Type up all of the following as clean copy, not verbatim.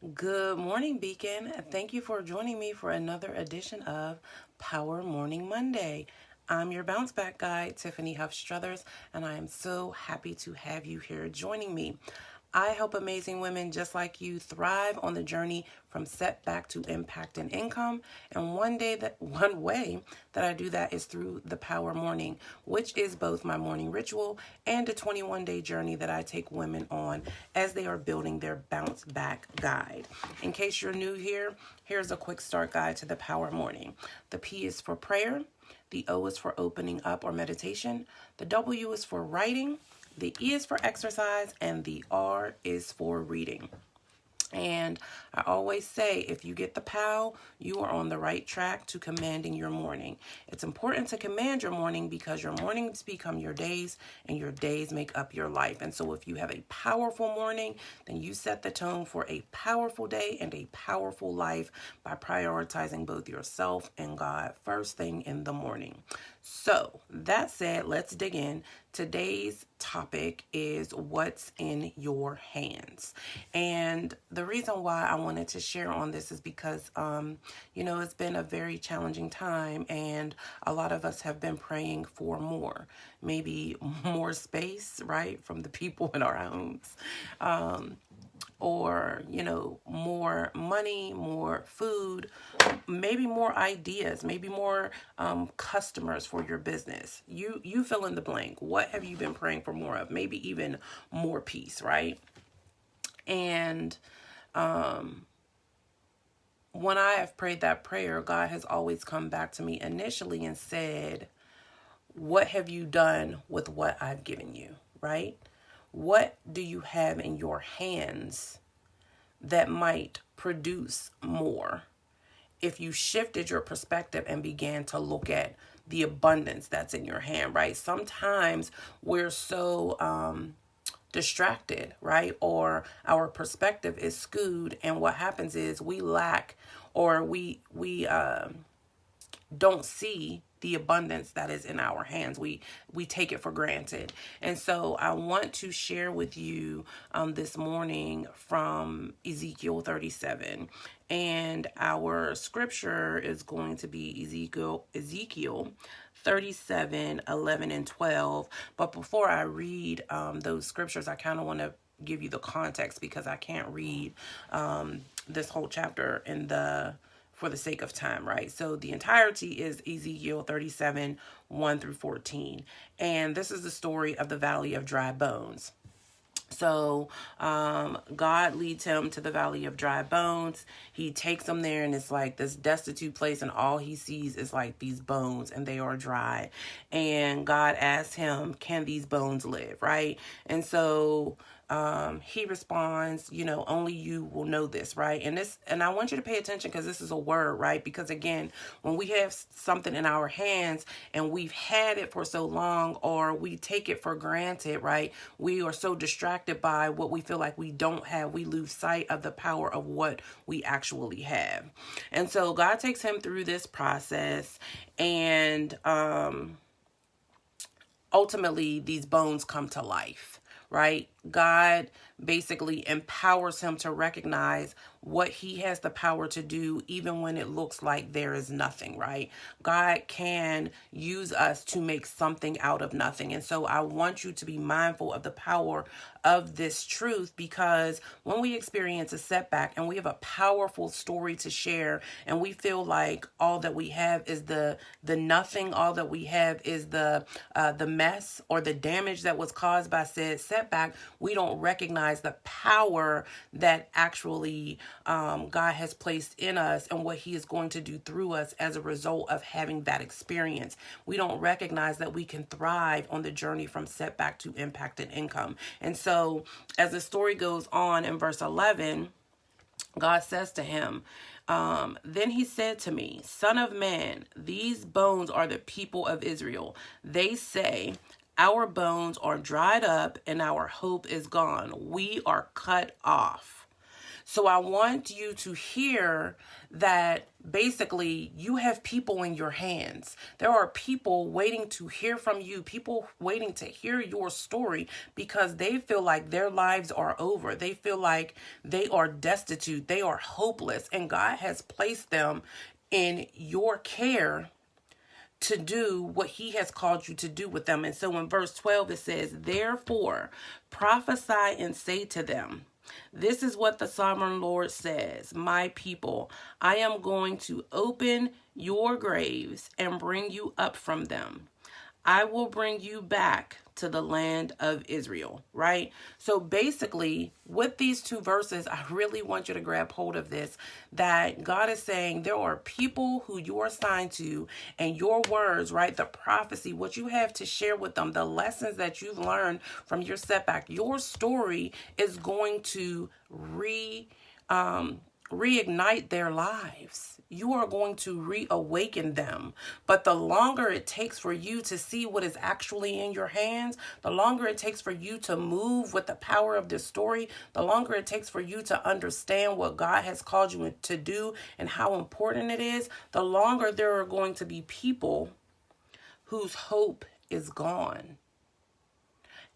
Good morning, Beacon. Thank you for joining me for another edition of Power Morning Monday. I'm your bounce back guide, Tiffany Huff Struthers, and I am so happy to have you here joining me. I help amazing women just like you thrive on the journey from setback to impact and income. And one way that I do that is through the Power Morning, which is both my morning ritual and a 21-day journey that I take women on as they are building their bounce back guide. In case you're new here, here's a quick start guide to the Power Morning. The P is for prayer. The O is for opening up or meditation. The W is for writing. The E is for exercise, and the R is for reading. And I always say, if you get the POW, you are on the right track to commanding your morning. It's important to command your morning because your mornings become your days and your days make up your life. And so if you have a powerful morning, then you set the tone for a powerful day and a powerful life by prioritizing both yourself and God first thing in the morning. So that said, let's dig in. Today's topic is what's in your hands. And the reason why I wanted to share on this is because, it's been a very challenging time and a lot of us have been praying for more, maybe more space, right, from the people in our homes. Or, more money, more food, maybe more ideas, maybe more customers for your business. You fill in the blank. What have you been praying for more of? Maybe even more peace, right? And when I have prayed that prayer, God has always come back to me initially and said, what have you done with what I've given you, right? What do you have in your hands that might produce more if you shifted your perspective and began to look at the abundance that's in your hand, right? Sometimes we're so distracted, right? Or our perspective is skewed, and what happens is we lack, or we don't see the abundance that is in our hands. We take it for granted. And so I want to share with you this morning from Ezekiel 37. And our scripture is going to be Ezekiel 37, 11, and 12. But before I read those scriptures, I kind of want to give you the context because I can't read this whole chapter for the sake of time, right? So the entirety is Ezekiel 37, 1 through 14. And this is the story of the Valley of Dry Bones. So God leads him to the Valley of Dry Bones. He takes him there, and it's like this destitute place, and all he sees is like these bones, and they are dry. And God asks him, can these bones live, right? And so he responds, only you will know this, right? And I want you to pay attention because this is a word, right? Because again, when we have something in our hands and we've had it for so long, or we take it for granted, right? We are so distracted by what we feel like we don't have. We lose sight of the power of what we actually have. And so God takes him through this process, and ultimately these bones come to life, right? God basically empowers him to recognize what he has the power to do, even when it looks like there is nothing, right? God can use us to make something out of nothing. And so I want you to be mindful of the power of this truth, because when we experience a setback and we have a powerful story to share, and we feel like all that we have is the nothing, all that we have is the mess or the damage that was caused by said setback, we don't recognize the power that actually God has placed in us and what he is going to do through us as a result of having that experience. We don't recognize that we can thrive on the journey from setback to impact and income. And so as the story goes on in verse 11, God says to him, then he said to me, Son of man, these bones are the people of Israel. They say, our bones are dried up and our hope is gone. We are cut off. So I want you to hear that basically you have people in your hands. There are people waiting to hear from you, people waiting to hear your story because they feel like their lives are over. They feel like they are destitute, they are hopeless, and God has placed them in your care to do what he has called you to do with them. And so in verse 12 it says, therefore prophesy and say to them, this is what the sovereign Lord says, my people, I am going to open your graves and bring you up from them. I will bring you back to the land of Israel, right? So basically, with these two verses, I really want you to grab hold of this, that God is saying there are people who you are assigned to, and your words, right? The prophecy, what you have to share with them, the lessons that you've learned from your setback, your story is going to reignite their lives. You are going to reawaken them. But the longer it takes for you to see what is actually in your hands, the longer it takes for you to move with the power of this story, the longer it takes for you to understand what God has called you to do and how important it is, the longer there are going to be people whose hope is gone.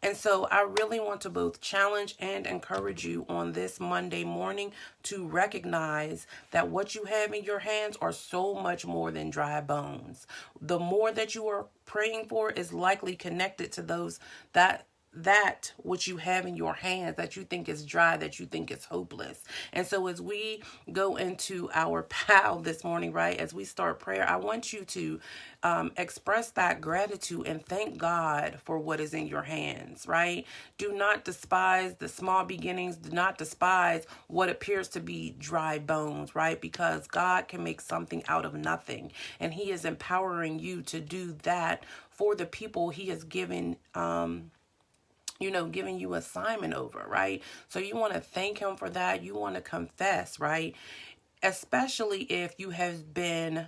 And so I really want to both challenge and encourage you on this Monday morning to recognize that what you have in your hands are so much more than dry bones. The more that you are praying for is likely connected to those that which you have in your hands that you think is dry, that you think is hopeless. And so as we go into our POW this morning, right, as we start prayer, I want you to express that gratitude and thank God for what is in your hands, right? Do not despise the small beginnings. Do not despise what appears to be dry bones, right? Because God can make something out of nothing, and he is empowering you to do that for the people he has given giving you assignment over, right? So you want to thank him for that. You want to confess, right? Especially if you have been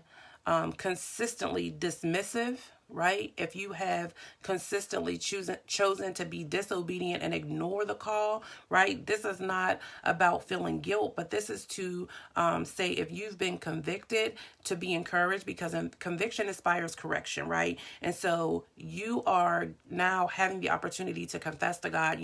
consistently dismissive, right? If you have consistently chosen to be disobedient and ignore the call, right? This is not about feeling guilt, but this is to say if you've been convicted, to be encouraged, because conviction inspires correction, right? And so you are now having the opportunity to confess to God,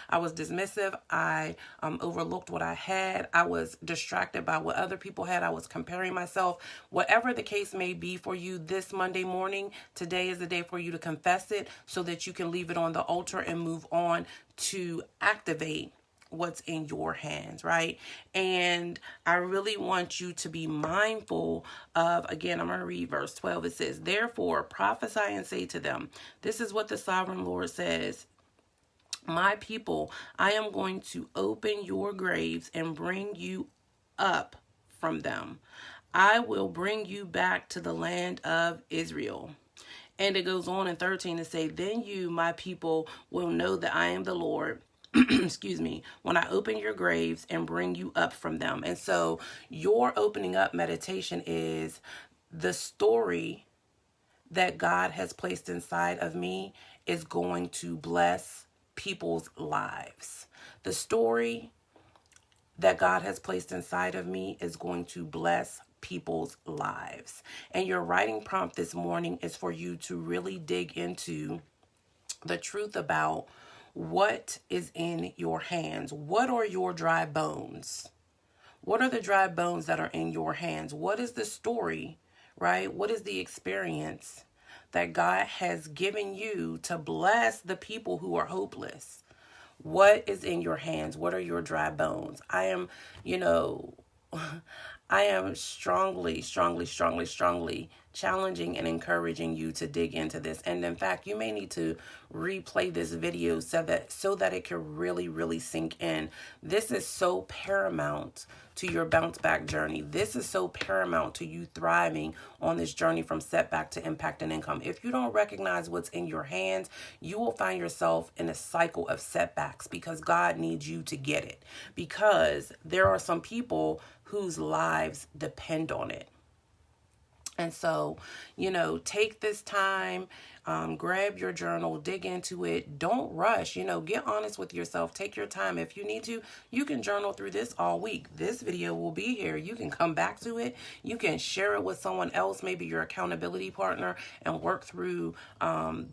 I was dismissive. I overlooked what I had. I was distracted by what other people had. I was comparing myself. Whatever the case may be for you this Monday morning, today is the day for you to confess it so that you can leave it on the altar and move on to activate what's in your hands, right? And I really want you to be mindful of, again, I'm going to read verse 12. It says, therefore prophesy and say to them, this is what the sovereign Lord says, my people, I am going to open your graves and bring you up from them. I will bring you back to the land of Israel. And it goes on in 13 to say, then you, my people, will know that I am the Lord, excuse me, when I open your graves and bring you up from them. And so your opening up meditation is the story that God has placed inside of me is going to bless people's lives. The story that God has placed inside of me is going to bless people's lives. And your writing prompt this morning is for you to really dig into the truth about what is in your hands. What are your dry bones? What are the dry bones that are in your hands? What is the story, right? What is the experience that God has given you to bless the people who are hopeless? What is in your hands? What are your dry bones? I am strongly challenging and encouraging you to dig into this. And in fact, you may need to replay this video so that it can really, really sink in. This is so paramount to your bounce back journey. This is so paramount to you thriving on this journey from setback to impact and income. If you don't recognize what's in your hands, you will find yourself in a cycle of setbacks because God needs you to get it. Because there are some people whose lives depend on it. And so, take this time Grab your journal, dig into it. Don't rush. Get honest with yourself. Take your time. If you need to, you can journal through this all week. This video will be here. You can come back to it. You can share it with someone else, maybe your accountability partner, and work through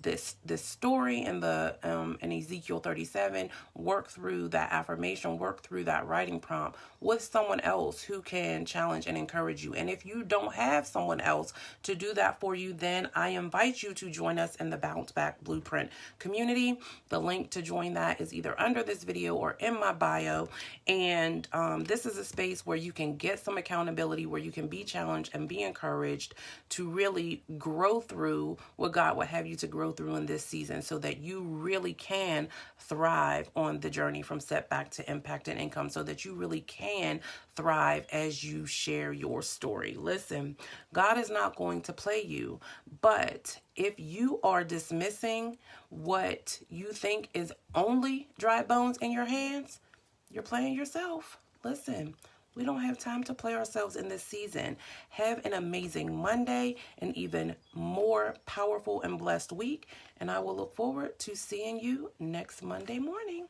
this story in in Ezekiel 37. Work through that affirmation. Work through that writing prompt with someone else who can challenge and encourage you. And if you don't have someone else to do that for you, then I invite you to join us in the Bounce Back Blueprint community. The link to join that is either under this video or in my bio. And this is a space where you can get some accountability, where you can be challenged and be encouraged to really grow through what God would have you to grow through in this season, so that you really can thrive on the journey from setback to impact and income, so that you really can thrive as you share your story. Listen, God is not going to play you, but if you are dismissing what you think is only dry bones in your hands, you're playing yourself. Listen, we don't have time to play ourselves in this season. Have an amazing Monday, an even more powerful and blessed week, and I will look forward to seeing you next Monday morning.